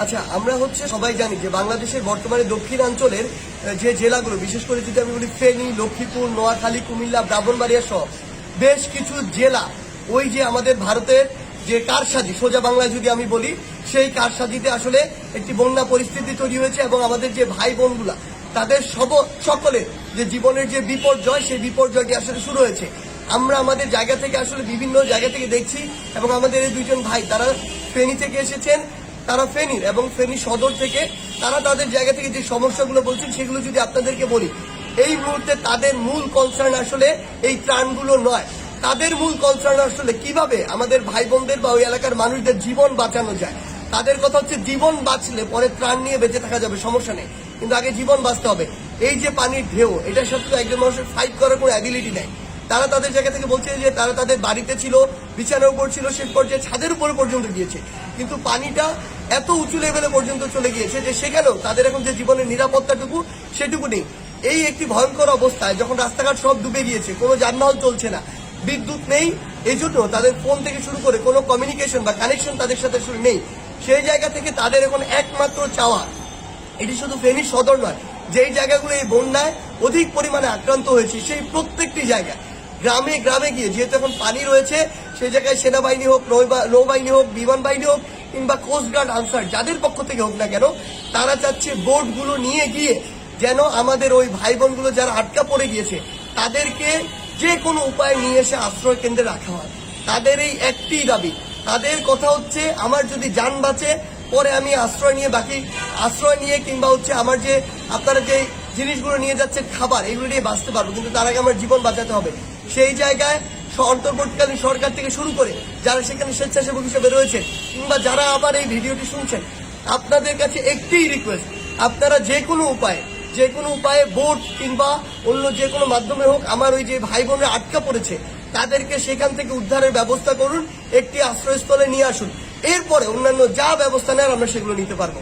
আচ্ছা, আমরা সবাই জানি যে বাংলাদেশের বর্তমানে দক্ষিণাঞ্চলের যে জেলাগুলো, বিশেষ করে যদি আমি বলি ফেনী, লক্ষ্মীপুর, নোয়াখালী, কুমিল্লা, ব্রাহ্মণবাড়িয়া সহ বেশ কিছু জেলা ওই যে আমাদের ভারতের যে কারসাজি, সোজা বাংলায় যদি আমি বলি, সেই কারসাজিতে আসলে একটি বন্যা পরিস্থিতি তৈরি হয়েছে এবং আমাদের যে ভাই বোনগুলা তাদের সকলের যে জীবনের যে বিপর্যয়, সেই বিপর্যয়টি আসলে শুরু হয়েছে। আমরা আমাদের জায়গা থেকে আসলে বিভিন্ন জায়গা থেকে দেখছি এবং আমাদের এই দুইজন ভাই তারা ফেনী থেকে এসেছেন, তারা ফেনীর এবং ফেনী সদর থেকে তারা তাদের জায়গা থেকে যে সমস্যাগুলো বলছেন সেগুলো যদি আপনাদেরকে বলি, এই মুহূর্তে তাদের মূল কনসার্ন আসলে এই ত্রাণগুলো নয়। তাদের মূল কনসার্ন আসলে কিভাবে আমাদের ভাই বোনদের বা ওই এলাকার মানুষদের জীবন বাঁচানো যায়। তাদের কথা জীবন বাঁচলে পরে ত্রাণ নিয়ে বেঁচে থাকা যাবে, সমস্যা নেই, কিন্তু আগে জীবন বাঁচতে হবে। এই যে পানির ঢেউ, এটার সাথে তো একজন মানুষের ফাইট করার কোনো অ্যাবিলিটি নেই। তারা তাদের জায়গা থেকে বলছে যে তারা তাদের বাড়িতে ছিল, বিছানার উপর ছিল, শেষ পর্যায়ে ছাদের উপরে পর্যন্ত গিয়েছে, কিন্তু পানিটা এত উঁচু লেভেলে পর্যন্ত চলে গিয়েছে যে সেখানেও তাদের এখন যে জীবনের নিরাপত্তাটুকু সেটুকু নেই। এই একটি ভয়ঙ্কর অবস্থায় যখন রাস্তাঘাট সব ডুবে গিয়েছে, কোনো যানবাহন চলছে না, বিদ্যুৎ নেই, এই জন্য তাদের ফোন থেকে শুরু করে কোনো কমিউনিকেশন বা কানেকশন তাদের সাথে শুরু নেই। সেই জায়গা থেকে তাদের এখন একমাত্র চাওয়া, এটি শুধু ফেনী সদর নয়, যেই জায়গাগুলো এই বন্যায় অধিক পরিমাণে আক্রান্ত হয়েছে সেই প্রত্যেকটি জায়গায় গ্রামে গ্রামে গিয়ে, যেহেতু এখন পানি রয়েছে, সেই জায়গায় সেনাবাহিনী হোক, নৌবাহিনী হোক, বিমান বাহিনী হোক, কিংবা কোস্টগার্ড আনসার যাদের পক্ষ থেকে হোক না কেন, তারা চাচ্ছে বোটগুলো নিয়ে গিয়ে যেন আমাদের ওই ভাই বোনগুলো যারা আটকা পড়ে গিয়েছে তাদেরকে যে কোনো উপায়ে নিয়ে এসে আশ্রয় কেন্দ্রে রাখা হয়। তাদের এই একটি দাবি, তাদের কথা আমার যদি যান বাঁচে পরে আমি আশ্রয় নিয়ে কিংবা আমার যে আপনারা যে জিনিসগুলো নিয়ে যাচ্ছে খাবার, এগুলো নিয়ে বাঁচতে পারবো, কিন্তু তার আগে আমার জীবন বাঁচাতে হবে। সেই জায়গায় অন্তর্বর্তীকালীন সরকার থেকে শুরু করে যারা সেখানে স্বেচ্ছাসেবক হিসেবে রয়েছেন কিংবা যারা আবার এই ভিডিওটি শুনছেন, আপনাদের কাছে একটিই রিকোয়েস্ট, আপনারা যে কোনো উপায়ে বোট কিংবা অন্য যে কোনো মাধ্যমে হোক আমার ওই যে ভাই বোনরা আটকা পড়েছে তাদেরকে সেখান থেকে উদ্ধারের ব্যবস্থা করুন, একটি আশ্রয়স্থলে নিয়ে আসুন। এরপরে অন্যান্য যা ব্যবস্থা নেওয়ার আমরা সেগুলো নিতে পারবো।